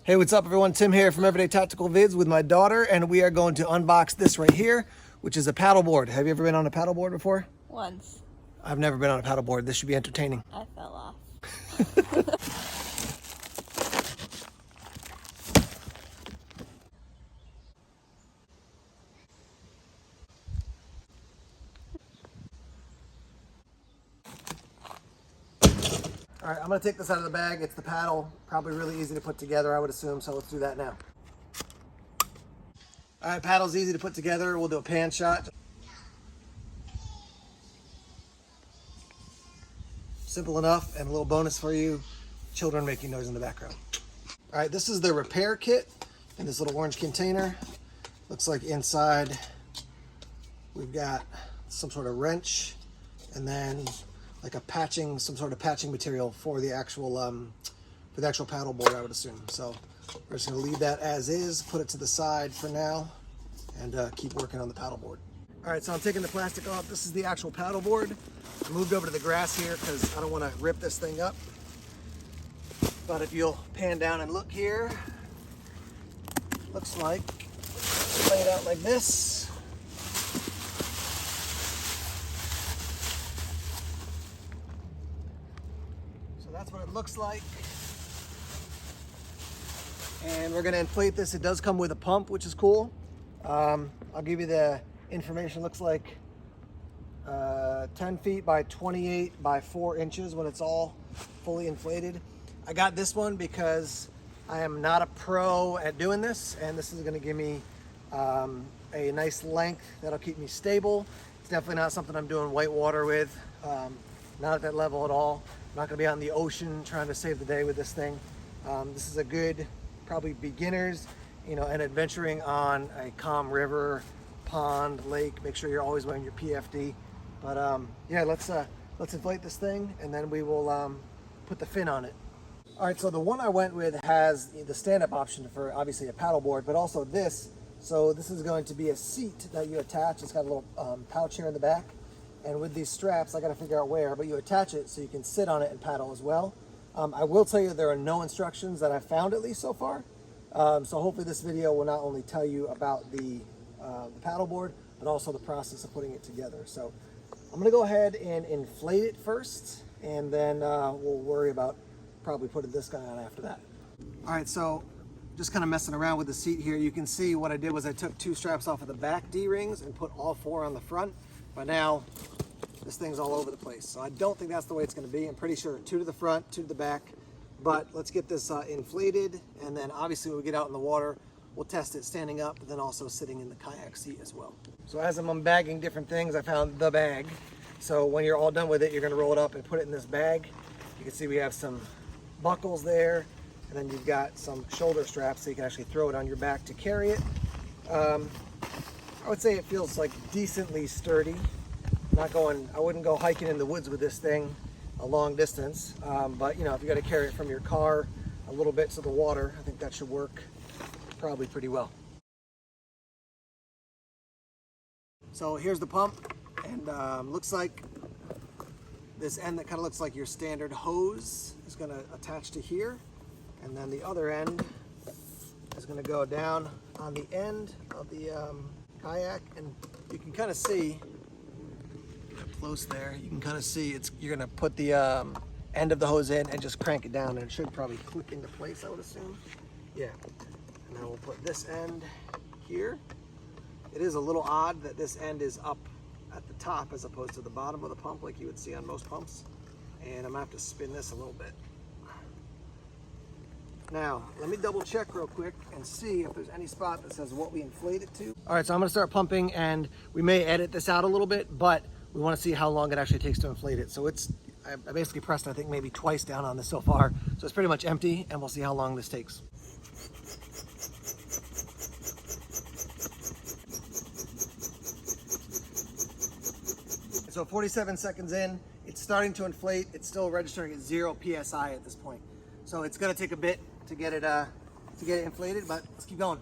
Hey, what's up everyone? Tim here from Everyday Tactical Vids with my daughter, and we are going to unbox this right here, which is a paddleboard. Have you ever been on a paddleboard before? Once. I've never been on a paddleboard. This should be entertaining. I fell off. All right, I'm gonna take this out of the bag. It's the paddle, probably really easy to put together, I would assume, so let's do that now. All right, paddle's easy to put together. We'll do a pan shot. Simple enough, and a little bonus for you, children making noise in the background. All right, this is the repair kit in this little orange container. Looks like inside we've got some sort of wrench and then like a patching, some sort of patching material for the actual paddle board, I would assume. So we're just gonna leave that as is, put it to the side for now, and keep working on the paddle board. All right, so I'm taking the plastic off. This is the actual paddle board. I moved over to the grass here because I don't want to rip this thing up. But if you'll pan down and look here, looks like lay it out like this. So that's what it looks like. And we're gonna inflate this. It does come with a pump, which is cool. I'll give you the information. Looks like 10 feet by 28 by 4 inches when it's all fully inflated. I got this one because I am not a pro at doing this, and this is going to give me a nice length that'll keep me stable. It's definitely not something I'm doing whitewater with, not at that level at all. I'm not going to be out in the ocean trying to save the day with this thing. This is a good, probably beginners, and adventuring on a calm river, pond, lake. Make sure you're always wearing your PFD. But yeah, let's inflate this thing, and then we will put the fin on it. All right, so the one I went with has the stand-up option for obviously a paddleboard, but also this. So this is going to be a seat that you attach. It's got a little pouch here in the back, and with these straps, I got to figure out where, but you attach it so you can sit on it and paddle as well. I will tell you there are no instructions that I've found, at least so far. So hopefully this video will not only tell you about the paddleboard, but also the process of putting it together. So I'm gonna go ahead and inflate it first, and then we'll worry about probably putting this guy on after that. All right, so just kind of messing around with the seat here. You can see what I did was I took 2 straps off of the back D-rings and put all 4 on the front. But now this thing's all over the place. So I don't think that's the way it's gonna be. I'm pretty sure 2 to the front, 2 to the back. But let's get this inflated, and then obviously when we get out in the water, we'll test it standing up, but then also sitting in the kayak seat as well. So as I'm unbagging different things, I found the bag. So when you're all done with it, you're gonna roll it up and put it in this bag. You can see we have some buckles there, and then you've got some shoulder straps so you can actually throw it on your back to carry it. I would say it feels like decently sturdy. I wouldn't go hiking in the woods with this thing a long distance, but if you gotta carry it from your car a little bit to the water, I think that should work probably pretty well. So here's the pump, and looks like this end that kind of looks like your standard hose is going to attach to here, and then the other end is going to go down on the end of the kayak, and you can kind of see close there. You can kind of see you're going to put the end of the hose in and just crank it down, and it should probably click into place, I would assume. Yeah. And then we'll put this end here. It is a little odd that this end is up at the top as opposed to the bottom of the pump like you would see on most pumps. And I'm gonna have to spin this a little bit. Now, let me double check real quick and see if there's any spot that says what we inflate it to. All right, so I'm gonna start pumping, and we may edit this out a little bit, but we wanna see how long it actually takes to inflate it. So I basically pressed, I think, maybe twice down on this so far. So it's pretty much empty, and we'll see how long this takes. So 47 seconds in, it's starting to inflate. It's still registering at 0 PSI at this point. So it's gonna take a bit to get it inflated, but let's keep going.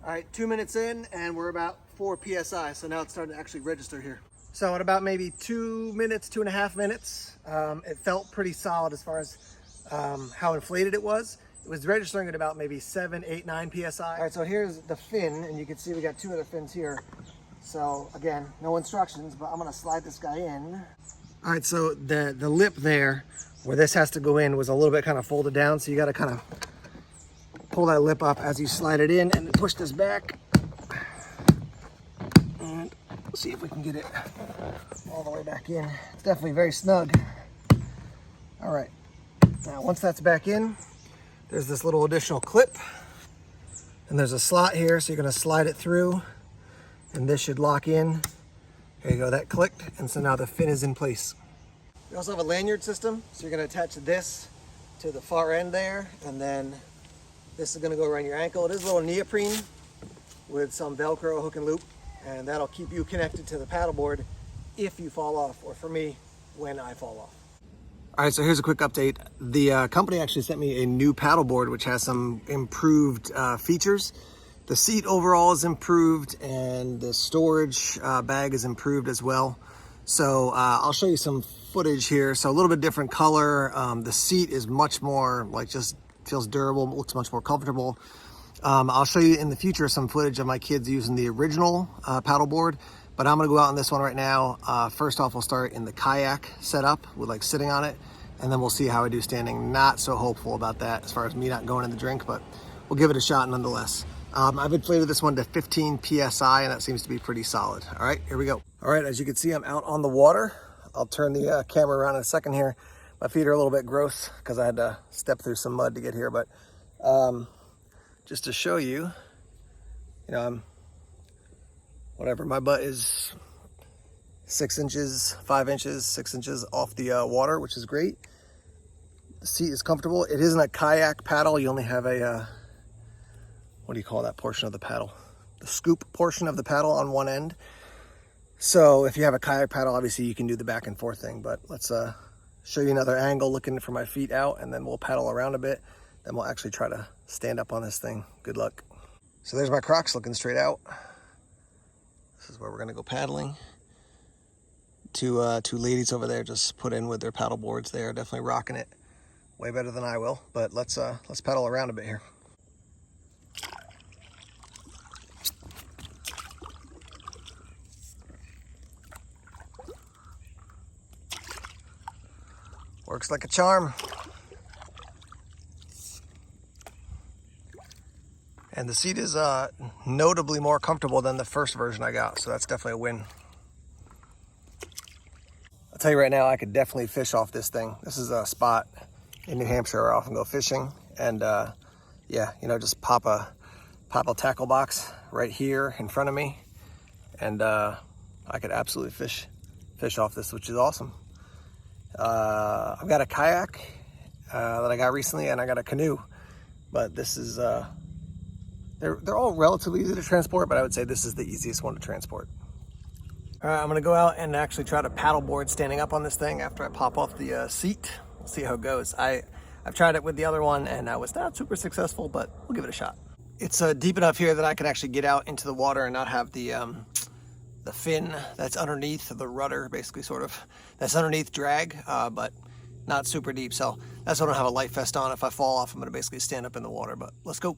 All right, 2 minutes in, and we're about 4 PSI. So now it's starting to actually register here. So at about maybe 2 minutes, 2.5 minutes, It felt pretty solid as far as how inflated it was. It was registering at about maybe 7, 8, 9 PSI. All right, so here's the fin, and you can see we got 2 other fins here. So again, no instructions, but I'm gonna slide this guy in. All right, so the lip there, where this has to go in, was a little bit kind of folded down, so you gotta kind of pull that lip up as you slide it in and then push this back. And we'll see if we can get it all the way back in. It's definitely very snug. All right, now once that's back in, there's this little additional clip, and there's a slot here, so you're gonna slide it through, and this should lock in. There you go, that clicked, and so now the fin is in place. We also have a lanyard system, so you're gonna attach this to the far end there, and then this is gonna go around your ankle. It is a little neoprene with some Velcro hook and loop, and that'll keep you connected to the paddleboard if you fall off, or for me, when I fall off. All right, so here's a quick update. The company actually sent me a new paddleboard, which has some improved features. The seat overall is improved, and the storage bag is improved as well. So I'll show you some footage here. So a little bit different color. The seat is much more like, just feels durable, looks much more comfortable. I'll show you in the future some footage of my kids using the original paddleboard, but I'm gonna go out on this one right now. First off, we'll start in the kayak setup with like sitting on it, and then we'll see how I do standing. Not so hopeful about that as far as me not going in the drink, but we'll give it a shot nonetheless. I've inflated this one to 15 PSI, and that seems to be pretty solid. All right, here we go. All right, as you can see, I'm out on the water. I'll turn the camera around in a second here. My feet are a little bit gross because I had to step through some mud to get here, but just to show you, I'm whatever, my butt is 6 inches, 5 inches, 6 inches off the water, which is great. The seat is comfortable. It isn't a kayak paddle. You only have a, what do you call that portion of the paddle? The scoop portion of the paddle on one end. So if you have a kayak paddle, obviously you can do the back and forth thing, but let's show you another angle looking for my feet out, and then we'll paddle around a bit. Then we'll actually try to stand up on this thing. Good luck. So there's my Crocs looking straight out. This is where we're gonna go paddling. Two ladies over there just put in with their paddle boards. They are definitely rocking it way better than I will, but let's paddle around a bit here. Works like a charm. And the seat is notably more comfortable than the first version I got, so that's definitely a win. I'll tell you right now, I could definitely fish off this thing. This is a spot in New Hampshire where I often go fishing, and yeah, just pop a tackle box right here in front of me, and I could absolutely fish off this, which is awesome. I've got a kayak that I got recently, and I got a canoe, but this is they're all relatively easy to transport, but I would say this is the easiest one to transport. All right, I'm gonna go out and actually try to paddleboard standing up on this thing after I pop off the seat. We'll see how it goes. I've tried it with the other one, and I was not super successful, but we'll give it a shot. It's deep enough here that I can actually get out into the water and not have the fin that's underneath the rudder, basically, sort of, that's underneath drag, but not super deep. So that's why I don't have a life vest on. If I fall off, I'm gonna basically stand up in the water, but let's go.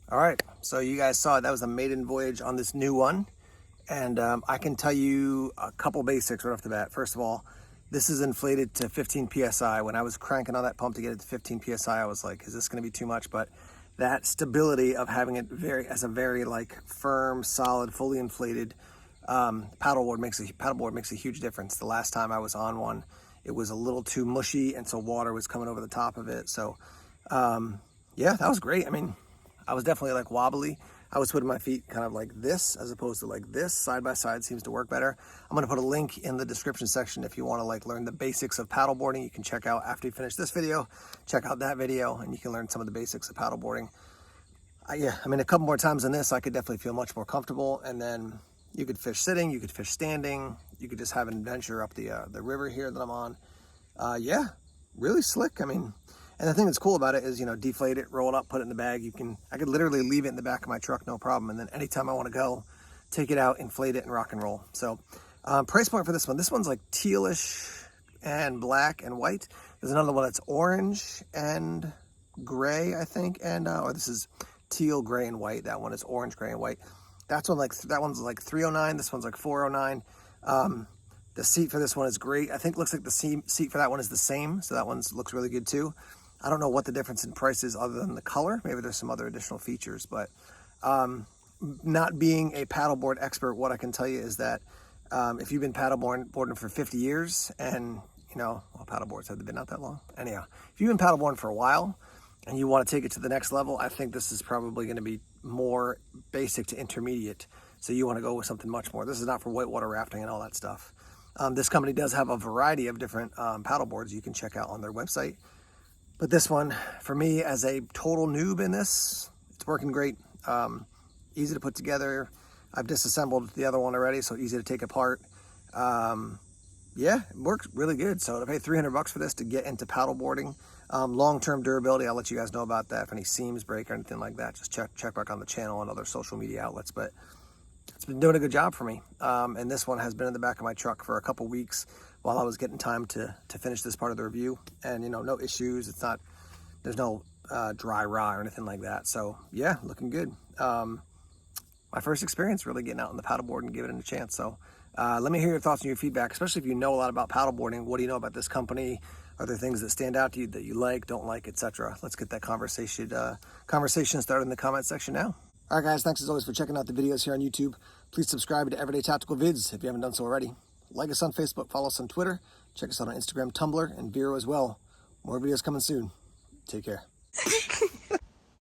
All right, so you guys saw it. That was a maiden voyage on this new one. And I can tell you a couple basics right off the bat. First of all, this is inflated to 15 PSI. When I was cranking on that pump to get it to 15 PSI, I was like, is this gonna be too much? But that stability of having it as a very like firm, solid, fully inflated paddleboard makes a huge difference. The last time I was on one, it was a little too mushy, and so water was coming over the top of it. So yeah, that was great. I mean, I was definitely like wobbly. I was putting my feet kind of like this as opposed to like this. Side by side seems to work better. I'm gonna put a link in the description section if you wanna like learn the basics of paddleboarding. You can check out, after you finish this video, check out that video and you can learn some of the basics of paddleboarding. Yeah, I mean, a couple more times than this, I could definitely feel much more comfortable. And then you could fish sitting, you could fish standing, you could just have an adventure up the river here that I'm on. Yeah, really slick. I mean, and the thing that's cool about it is, you know, deflate it, roll it up, put it in the bag. I could literally leave it in the back of my truck, no problem. And then anytime I want to go, take it out, inflate it, and rock and roll. So price point for this one's like tealish and black and white. There's another one that's orange and gray, I think. And, or this is teal, gray, and white. That one is orange, gray, and white. That one's like 309. This one's like 409. The seat for this one is great. I think it looks like the seat for that one is the same. So that one looks really good too. I don't know what the difference in price is other than the color. Maybe there's some other additional features, but not being a paddleboard expert, what I can tell you is that if you've been paddleboarding for 50 years and, you know, well, paddleboards have been out that long. Anyhow, if you've been paddleboarding for a while and you want to take it to the next level, I think this is probably going to be more basic to intermediate. So you want to go with something much more. This is not for whitewater rafting and all that stuff. This company does have a variety of different paddleboards you can check out on their website. But this one, for me, as a total noob in this, it's working great. Easy to put together. I've disassembled the other one already, so easy to take apart. Yeah, it works really good. So to pay $300 for this to get into paddleboarding, long-term durability, I'll let you guys know about that. If any seams break or anything like that, just check back on the channel and other social media outlets. But it's been doing a good job for me. And this one has been in the back of my truck for a couple weeks while I was getting time to finish this part of the review. And, you know, no issues. There's no dry rot or anything like that. So yeah, looking good. My first experience really getting out on the paddleboard and giving it a chance. So let me hear your thoughts and your feedback, especially if you know a lot about paddleboarding. What do you know about this company? Are there things that stand out to you that you like, don't like, etc.? Let's get that conversation started in the comment section now. All right, guys, thanks as always for checking out the videos here on YouTube. Please subscribe to Everyday Tactical Vids if you haven't done so already. Like us on Facebook, follow us on Twitter, check us out on Instagram, Tumblr, and Vero as well. More videos coming soon. Take care.